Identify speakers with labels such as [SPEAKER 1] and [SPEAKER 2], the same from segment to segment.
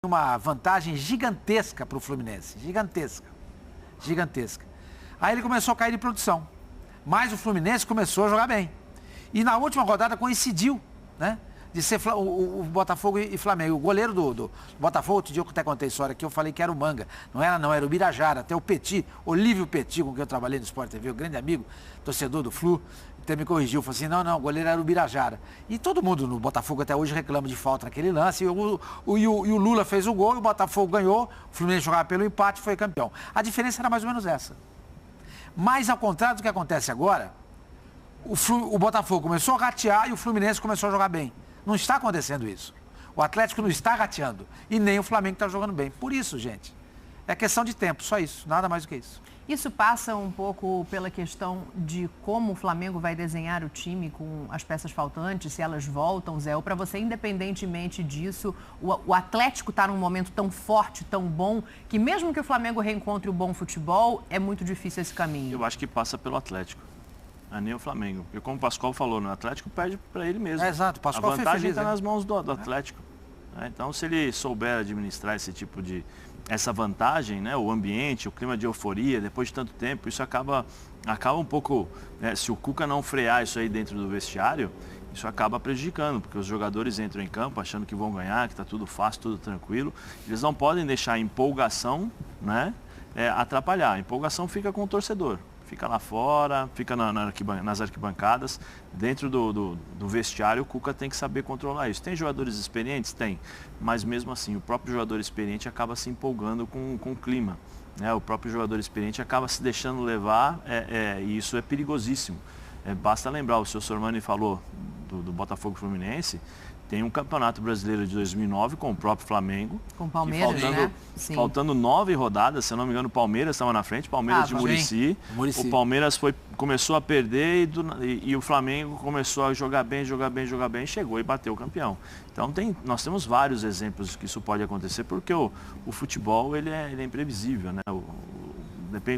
[SPEAKER 1] uma vantagem gigantesca para o Fluminense, gigantesca. Aí ele começou a cair de produção, mas o Fluminense começou a jogar bem. E na última rodada coincidiu, né, de ser o Botafogo e Flamengo. O goleiro do Botafogo, outro dia eu até contei a história aqui, eu falei que era o Manga. Não, era o Birajara, até o Petit, Olívio Petit, com quem eu trabalhei no Sport TV, o grande amigo, torcedor do Flu, até me corrigiu, falou assim, não, o goleiro era o Birajara. E todo mundo no Botafogo até hoje reclama de falta naquele lance, e o Lula fez o gol, e o Botafogo ganhou, o Fluminense jogava pelo empate e foi campeão. A diferença era mais ou menos essa. Mas ao contrário do que acontece agora, o Botafogo começou a ratear e o Fluminense começou a jogar bem. Não está acontecendo isso. O Atlético não está rateando e nem o Flamengo está jogando bem. Por isso, gente, é questão de tempo, só isso, nada mais do que isso.
[SPEAKER 2] Isso passa um pouco pela questão de como o Flamengo vai desenhar o time com as peças faltantes, se elas voltam, Zé, ou para você, independentemente disso, o Atlético está num momento tão forte, tão bom, que mesmo que o Flamengo reencontre o bom futebol, é muito difícil esse caminho.
[SPEAKER 3] Eu acho que passa pelo Atlético. Não é nem o Flamengo. Porque como o Pascoal falou, o Atlético perde para ele mesmo.
[SPEAKER 1] Exato, o Pascoal
[SPEAKER 3] a vantagem está
[SPEAKER 1] feliz,
[SPEAKER 3] nas mãos do Atlético. Então, se ele souber administrar esse tipo de... essa vantagem, né, o ambiente, o clima de euforia, depois de tanto tempo, isso acaba um pouco... Né, se o Cuca não frear isso aí dentro do vestiário, isso acaba prejudicando, porque os jogadores entram em campo achando que vão ganhar, que está tudo fácil, tudo tranquilo. Eles não podem deixar a empolgação, né, atrapalhar. A empolgação fica com o torcedor. Fica lá fora, fica nas arquibancadas. Dentro do vestiário, o Cuca tem que saber controlar isso. Tem jogadores experientes? Tem. Mas mesmo assim, o próprio jogador experiente acaba se empolgando com o clima. Né? O próprio jogador experiente acaba se deixando levar e isso é perigosíssimo. Basta lembrar, o senhor Sormani falou do Botafogo Fluminense. Tem um Campeonato Brasileiro de 2009 com o próprio Flamengo.
[SPEAKER 2] Com o Palmeiras, né?
[SPEAKER 3] Faltando 9 rodadas, se eu não me engano, o Palmeiras estava na frente, Palmeiras de Muricy. O Palmeiras começou a perder e o Flamengo começou a jogar bem, chegou e bateu o campeão. Então nós temos vários exemplos que isso pode acontecer, porque o futebol ele é imprevisível, né?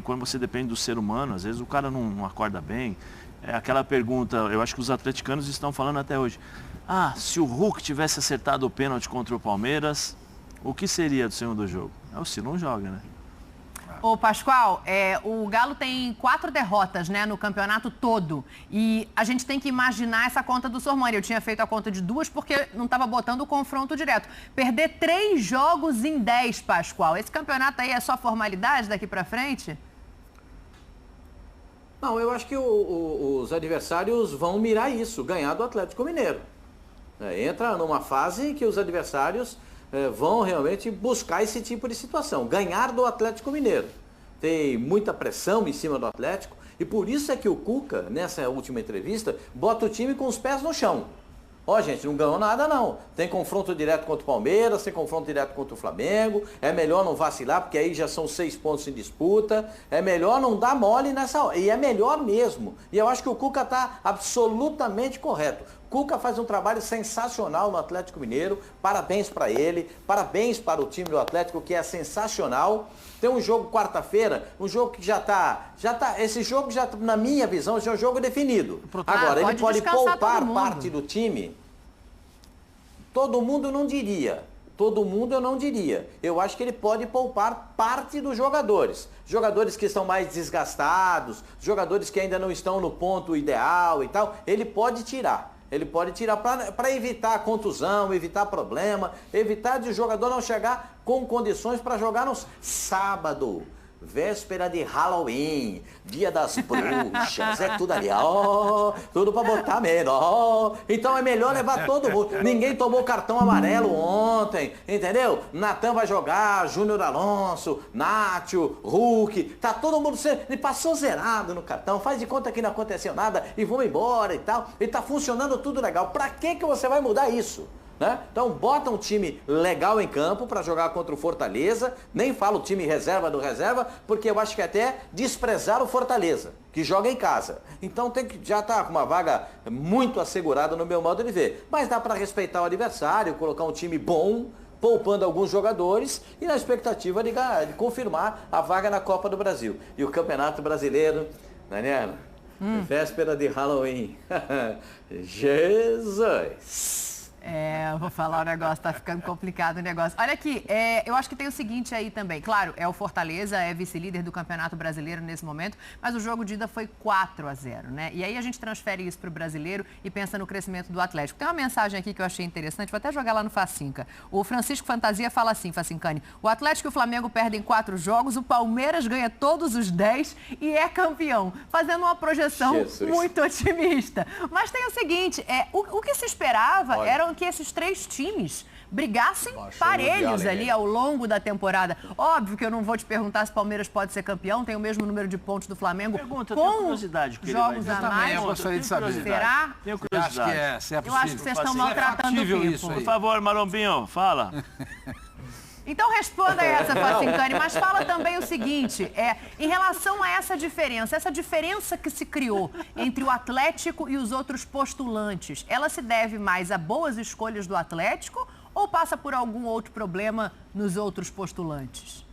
[SPEAKER 3] Quando você depende do ser humano, às vezes o cara não acorda bem. É aquela pergunta, eu acho que os atleticanos estão falando até hoje. Se o Hulk tivesse acertado o pênalti contra o Palmeiras, o que seria do segundo jogo? O Ciro não joga, né?
[SPEAKER 2] Ô, Pascoal, o Galo tem 4 derrotas, né, no campeonato todo. E a gente tem que imaginar essa conta do Sormani. Eu tinha feito a conta de 2 porque não estava botando o confronto direto. Perder 3 jogos em 10, Pascoal. Esse campeonato aí é só formalidade daqui pra frente?
[SPEAKER 4] Não, eu acho que os adversários vão mirar isso, ganhar do Atlético Mineiro. Entra numa fase em que os adversários vão realmente buscar esse tipo de situação, ganhar do Atlético Mineiro. Tem muita pressão em cima do Atlético e por isso é que o Cuca, nessa última entrevista, bota o time com os pés no chão. Gente, não ganhou nada não. Tem confronto direto contra o Palmeiras, tem confronto direto contra o Flamengo. É melhor não vacilar, porque aí já são 6 pontos em disputa. É melhor não dar mole nessa hora. E é melhor mesmo. E eu acho que o Cuca está absolutamente correto. Cuca faz um trabalho sensacional no Atlético Mineiro. Parabéns para ele, parabéns para o time do Atlético, que é sensacional. Tem um jogo quarta-feira, um jogo que já tá, esse jogo já, na minha visão, já é um jogo definido. Agora, ele pode poupar parte do time. Todo mundo não diria. Todo mundo eu não diria. Eu acho que ele pode poupar parte dos jogadores. Jogadores que estão mais desgastados, jogadores que ainda não estão no ponto ideal e tal, ele pode tirar. Ele pode tirar para evitar contusão, evitar problema, evitar de o jogador não chegar com condições para jogar no sábado, véspera de Halloween, dia das bruxas, é tudo ali, tudo para botar medo, Então é melhor levar todo mundo. Ninguém tomou cartão amarelo ontem, entendeu? Natan vai jogar, Júnior Alonso, Nátio, Hulk, tá todo mundo ele passou zerado no cartão, faz de conta que não aconteceu nada e vamos embora e tal. E tá funcionando tudo legal. Para que você vai mudar isso? Né? Então bota um time legal em campo para jogar contra o Fortaleza, nem falo o time reserva do reserva, porque eu acho que até desprezar o Fortaleza, que joga em casa. Então já está com uma vaga muito assegurada no meu modo de ver. Mas dá para respeitar o adversário, colocar um time bom, poupando alguns jogadores e na expectativa de confirmar a vaga na Copa do Brasil. E o Campeonato Brasileiro, Daniela, véspera de Halloween. Jesus!
[SPEAKER 2] Eu vou falar o negócio, tá ficando complicado o negócio. Olha aqui, eu acho que tem o seguinte aí também. Claro, é o Fortaleza, é vice-líder do Campeonato Brasileiro nesse momento, mas o jogo de ida foi 4-0, né? E aí a gente transfere isso para o brasileiro e pensa no crescimento do Atlético. Tem uma mensagem aqui que eu achei interessante, vou até jogar lá no Facinca. O Francisco Fantasia fala assim, Facincani, o Atlético e o Flamengo perdem 4 jogos, o Palmeiras ganha todos os 10 e é campeão, fazendo uma projeção muito otimista. Mas tem o seguinte, o que se esperava eram que esses 3 times brigassem parelhos ali ao longo da temporada. Óbvio que eu não vou te perguntar se o Palmeiras pode ser campeão, tem o mesmo número de pontos do Flamengo.
[SPEAKER 3] Pergunta,
[SPEAKER 2] com
[SPEAKER 3] curiosidade,
[SPEAKER 2] jogos a mais.
[SPEAKER 1] Eu gostaria de saber.
[SPEAKER 2] Será?
[SPEAKER 3] Tenho curiosidade.
[SPEAKER 1] Se é possível.
[SPEAKER 2] Eu acho que vocês estão maltratando o tempo.
[SPEAKER 3] Por favor, Marombinho, fala.
[SPEAKER 2] Então responda essa, Facincani, mas fala também o seguinte, em relação a essa diferença que se criou entre o Atlético e os outros postulantes, ela se deve mais a boas escolhas do Atlético ou passa por algum outro problema nos outros postulantes?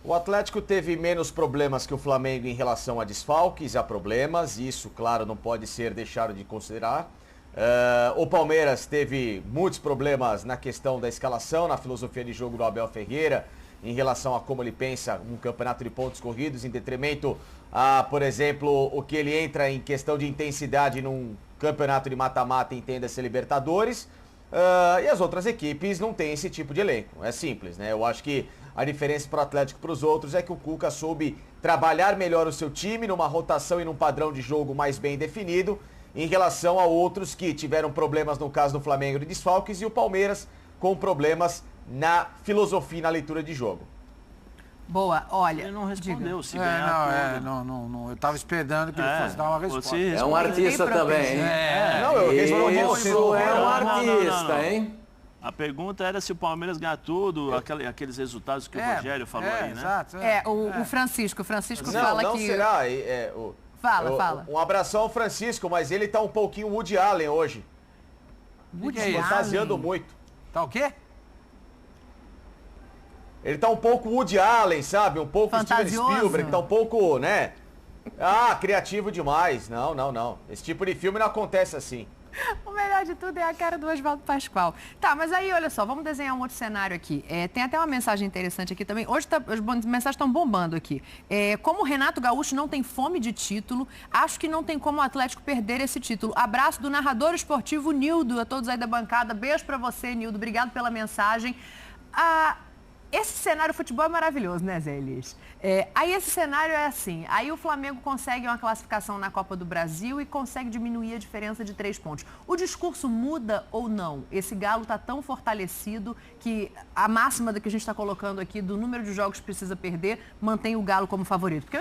[SPEAKER 5] O Atlético teve menos problemas que o Flamengo em relação a desfalques, a problemas, e isso, claro, não pode ser deixado de considerar. O Palmeiras teve muitos problemas na questão da escalação, na filosofia de jogo do Abel Ferreira, em relação a como ele pensa um campeonato de pontos corridos, em detrimento a, por exemplo, o que ele entra em questão de intensidade num campeonato de mata-mata, entenda-se Libertadores. E as outras equipes não têm esse tipo de elenco, é simples, né? Eu acho que a diferença para o Atlético e para os outros é que o Cuca soube trabalhar melhor o seu time numa rotação e num padrão de jogo mais bem definido, em relação a outros que tiveram problemas no caso do Flamengo de desfalques e o Palmeiras com problemas na filosofia e na leitura de jogo.
[SPEAKER 2] Boa, olha...
[SPEAKER 3] Ele não respondeu, se
[SPEAKER 1] eu estava esperando que ele fosse dar uma resposta.
[SPEAKER 4] É um artista também, hein? Isso é um artista, hein?
[SPEAKER 3] A pergunta era se o Palmeiras ganha tudo, aqueles resultados que o Rogério falou aí, né?
[SPEAKER 1] Exato,
[SPEAKER 2] o Francisco
[SPEAKER 5] não,
[SPEAKER 2] fala
[SPEAKER 5] não
[SPEAKER 2] que...
[SPEAKER 5] será...
[SPEAKER 2] Fala.
[SPEAKER 5] Um abração ao Francisco, mas ele tá um pouquinho Woody Allen hoje.
[SPEAKER 2] Woody
[SPEAKER 5] Allen? Fantasiando muito.
[SPEAKER 1] Tá o quê?
[SPEAKER 5] Ele tá um pouco Woody Allen, sabe? Um pouco Steven Spielberg, tá um pouco, né? Criativo demais. Não. Esse tipo de filme não acontece assim.
[SPEAKER 2] O melhor de tudo é a cara do Oswaldo Pascoal. Tá, mas aí, olha só, vamos desenhar um outro cenário aqui. Tem até uma mensagem interessante aqui também. Hoje as mensagens estão bombando aqui. Como o Renato Gaúcho não tem fome de título, acho que não tem como o Atlético perder esse título. Abraço do narrador esportivo Nildo, a todos aí da bancada. Beijo pra você, Nildo. Obrigado pela mensagem. Esse cenário futebol é maravilhoso, né, Zé Elias? Aí esse cenário é assim, aí o Flamengo consegue uma classificação na Copa do Brasil e consegue diminuir a diferença de 3 pontos. O discurso muda ou não? Esse Galo está tão fortalecido que a máxima que a gente está colocando aqui do número de jogos que precisa perder mantém o Galo como favorito. Porque